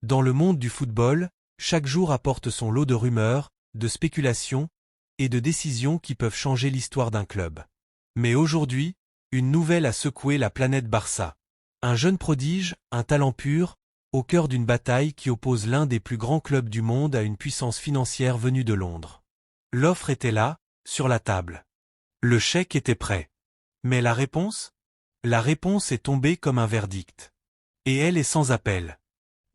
Dans le monde du football, chaque jour apporte son lot de rumeurs, de spéculations et de décisions qui peuvent changer l'histoire d'un club. Mais aujourd'hui, une nouvelle a secoué la planète Barça. Un jeune prodige, un talent pur, au cœur d'une bataille qui oppose l'un des plus grands clubs du monde à une puissance financière venue de Londres. L'offre était là, sur la table. Le chèque était prêt. Mais la réponse? La réponse est tombée comme un verdict. Et elle est sans appel.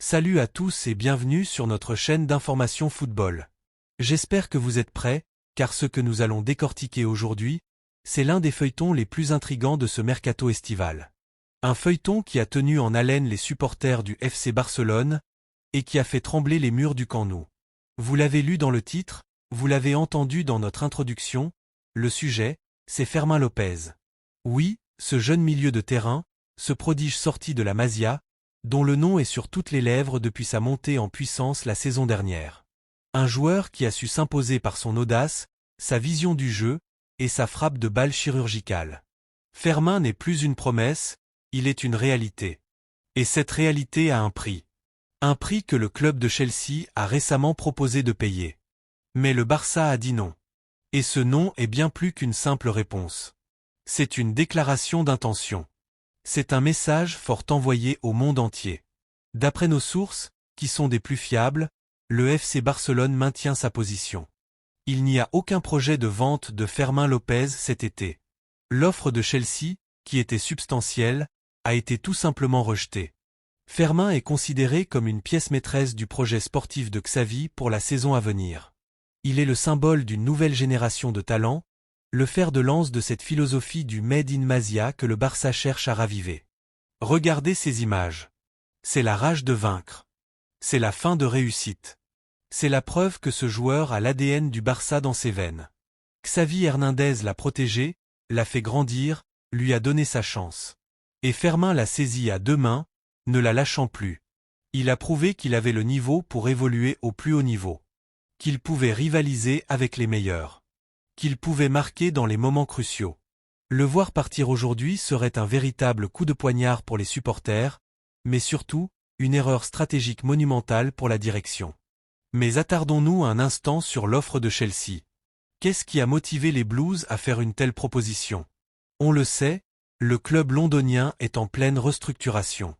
Salut à tous et bienvenue sur notre chaîne d'information football. J'espère que vous êtes prêts, car ce que nous allons décortiquer aujourd'hui, c'est l'un des feuilletons les plus intrigants de ce mercato estival. Un feuilleton qui a tenu en haleine les supporters du FC Barcelone et qui a fait trembler les murs du Camp Nou. Vous l'avez lu dans le titre, vous l'avez entendu dans notre introduction, le sujet, c'est Fermín López. Oui, ce jeune milieu de terrain, ce prodige sorti de la Masia, dont le nom est sur toutes les lèvres depuis sa montée en puissance la saison dernière. Un joueur qui a su s'imposer par son audace, sa vision du jeu et sa frappe de balle chirurgicale. Fermín n'est plus une promesse, il est une réalité. Et cette réalité a un prix. Un prix que le club de Chelsea a récemment proposé de payer. Mais le Barça a dit non. Et ce non est bien plus qu'une simple réponse. C'est une déclaration d'intention. C'est un message fort envoyé au monde entier. D'après nos sources, qui sont des plus fiables, le FC Barcelone maintient sa position. Il n'y a aucun projet de vente de Fermín López cet été. L'offre de Chelsea, qui était substantielle, a été tout simplement rejetée. Fermín est considéré comme une pièce maîtresse du projet sportif de Xavi pour la saison à venir. Il est le symbole d'une nouvelle génération de talents, le fer de lance de cette philosophie du Made in Masia que le Barça cherche à raviver. Regardez ces images. C'est la rage de vaincre. C'est la fin de réussite. C'est la preuve que ce joueur a l'ADN du Barça dans ses veines. Xavi Hernandez l'a protégé, l'a fait grandir, lui a donné sa chance. Et Fermín l'a saisi à deux mains, ne la lâchant plus. Il a prouvé qu'il avait le niveau pour évoluer au plus haut niveau. Qu'il pouvait rivaliser avec les meilleurs. Qu'il pouvait marquer dans les moments cruciaux. Le voir partir aujourd'hui serait un véritable coup de poignard pour les supporters, mais surtout, une erreur stratégique monumentale pour la direction. Mais attardons-nous un instant sur l'offre de Chelsea. Qu'est-ce qui a motivé les Blues à faire une telle proposition? On le sait, le club londonien est en pleine restructuration.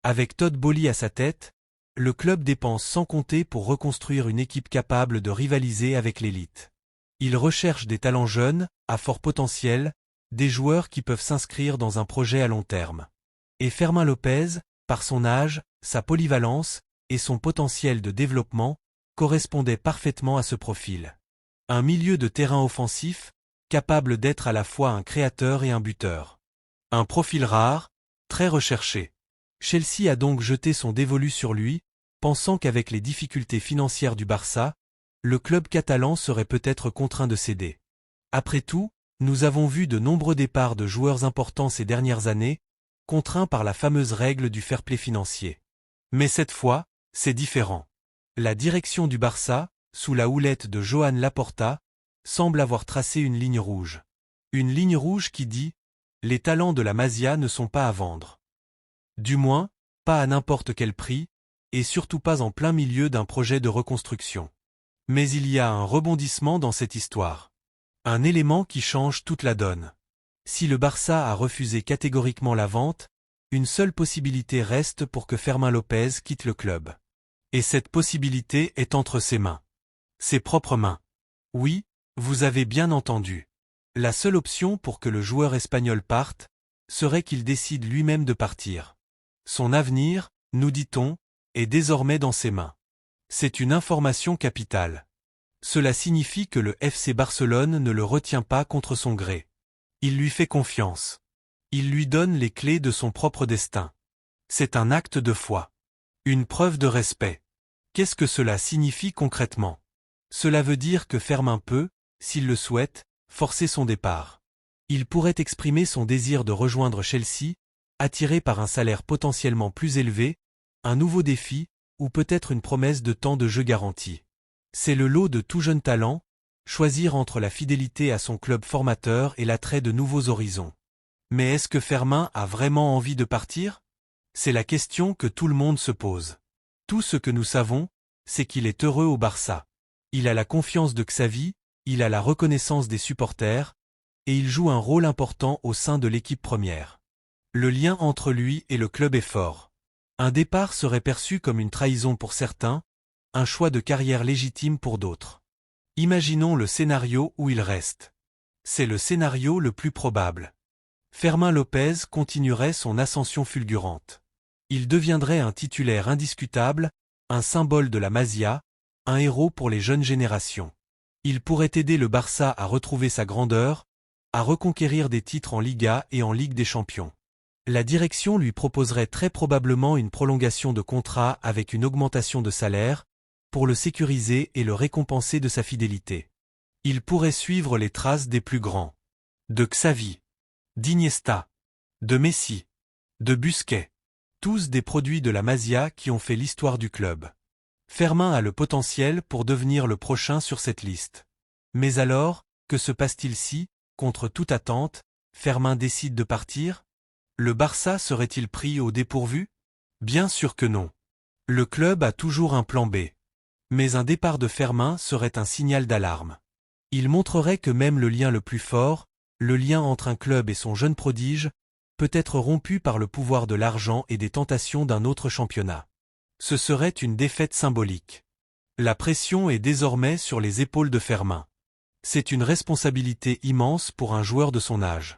Avec Todd Boehly à sa tête, le club dépense sans compter pour reconstruire une équipe capable de rivaliser avec l'élite. Il recherche des talents jeunes, à fort potentiel, des joueurs qui peuvent s'inscrire dans un projet à long terme. Et Fermín López, par son âge, sa polyvalence et son potentiel de développement, correspondait parfaitement à ce profil. Un milieu de terrain offensif, capable d'être à la fois un créateur et un buteur. Un profil rare, très recherché. Chelsea a donc jeté son dévolu sur lui, pensant qu'avec les difficultés financières du Barça, le club catalan serait peut-être contraint de céder. Après tout, nous avons vu de nombreux départs de joueurs importants ces dernières années, contraints par la fameuse règle du fair-play financier. Mais cette fois, c'est différent. La direction du Barça, sous la houlette de Joan Laporta, semble avoir tracé une ligne rouge. Une ligne rouge qui dit « Les talents de la Masia ne sont pas à vendre ». Du moins, pas à n'importe quel prix, et surtout pas en plein milieu d'un projet de reconstruction. Mais il y a un rebondissement dans cette histoire. Un élément qui change toute la donne. Si le Barça a refusé catégoriquement la vente, une seule possibilité reste pour que Fermín López quitte le club. Et cette possibilité est entre ses mains. Ses propres mains. Oui, vous avez bien entendu. La seule option pour que le joueur espagnol parte, serait qu'il décide lui-même de partir. Son avenir, nous dit-on, est désormais dans ses mains. C'est une information capitale. Cela signifie que le FC Barcelone ne le retient pas contre son gré. Il lui fait confiance. Il lui donne les clés de son propre destin. C'est un acte de foi. Une preuve de respect. Qu'est-ce que cela signifie concrètement? Cela veut dire que Fermín peut, s'il le souhaite, forcer son départ. Il pourrait exprimer son désir de rejoindre Chelsea, attiré par un salaire potentiellement plus élevé, un nouveau défi, ou peut-être une promesse de temps de jeu garanti. C'est le lot de tout jeune talent, choisir entre la fidélité à son club formateur et l'attrait de nouveaux horizons. Mais est-ce que Fermín a vraiment envie de partir? C'est la question que tout le monde se pose. Tout ce que nous savons, c'est qu'il est heureux au Barça. Il a la confiance de Xavi, il a la reconnaissance des supporters, et il joue un rôle important au sein de l'équipe première. Le lien entre lui et le club est fort. Un départ serait perçu comme une trahison pour certains, un choix de carrière légitime pour d'autres. Imaginons le scénario où il reste. C'est le scénario le plus probable. Fermín López continuerait son ascension fulgurante. Il deviendrait un titulaire indiscutable, un symbole de la Masia, un héros pour les jeunes générations. Il pourrait aider le Barça à retrouver sa grandeur, à reconquérir des titres en Liga et en Ligue des Champions. La direction lui proposerait très probablement une prolongation de contrat avec une augmentation de salaire, pour le sécuriser et le récompenser de sa fidélité. Il pourrait suivre les traces des plus grands. De Xavi, d'Iniesta, de Messi, de Busquets. Tous des produits de la Masia qui ont fait l'histoire du club. Fermín a le potentiel pour devenir le prochain sur cette liste. Mais alors, que se passe-t-il si, contre toute attente, Fermín décide de partir? Le Barça serait-il pris au dépourvu? Bien sûr que non. Le club a toujours un plan B. Mais un départ de Fermín serait un signal d'alarme. Il montrerait que même le lien le plus fort, le lien entre un club et son jeune prodige, peut être rompu par le pouvoir de l'argent et des tentations d'un autre championnat. Ce serait une défaite symbolique. La pression est désormais sur les épaules de Fermín. C'est une responsabilité immense pour un joueur de son âge.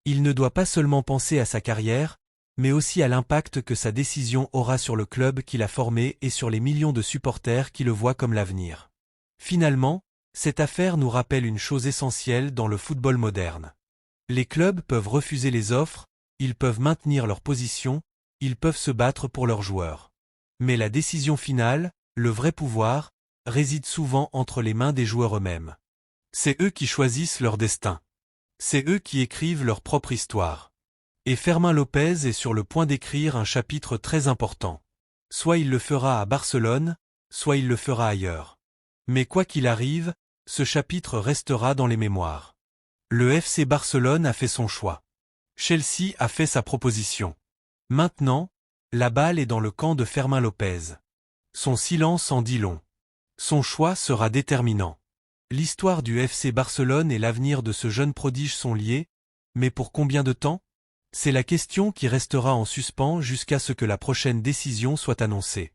Il ne doit pas seulement penser à sa carrière, mais aussi à l'impact que sa décision aura sur le club qu'il a formé et sur les millions de supporters qui le voient comme l'avenir. Finalement, cette affaire nous rappelle une chose essentielle dans le football moderne. Les clubs peuvent refuser les offres, ils peuvent maintenir leur position, ils peuvent se battre pour leurs joueurs. Mais la décision finale, le vrai pouvoir, réside souvent entre les mains des joueurs eux-mêmes. C'est eux qui choisissent leur destin. C'est eux qui écrivent leur propre histoire. Et Fermín López est sur le point d'écrire un chapitre très important. Soit il le fera à Barcelone, soit il le fera ailleurs. Mais quoi qu'il arrive, ce chapitre restera dans les mémoires. Le FC Barcelone a fait son choix. Chelsea a fait sa proposition. Maintenant, la balle est dans le camp de Fermín López. Son silence en dit long. Son choix sera déterminant. L'histoire du FC Barcelone et l'avenir de ce jeune prodige sont liés, mais pour combien de temps? C'est la question qui restera en suspens jusqu'à ce que la prochaine décision soit annoncée.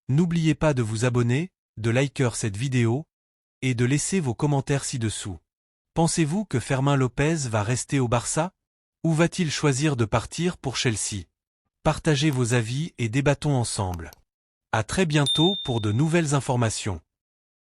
N'oubliez pas de vous abonner, de liker cette vidéo, et de laisser vos commentaires ci-dessous. Pensez-vous que Fermín López va rester au Barça? Ou va-t-il choisir de partir pour Chelsea? Partagez vos avis et débattons ensemble. À très bientôt pour de nouvelles informations.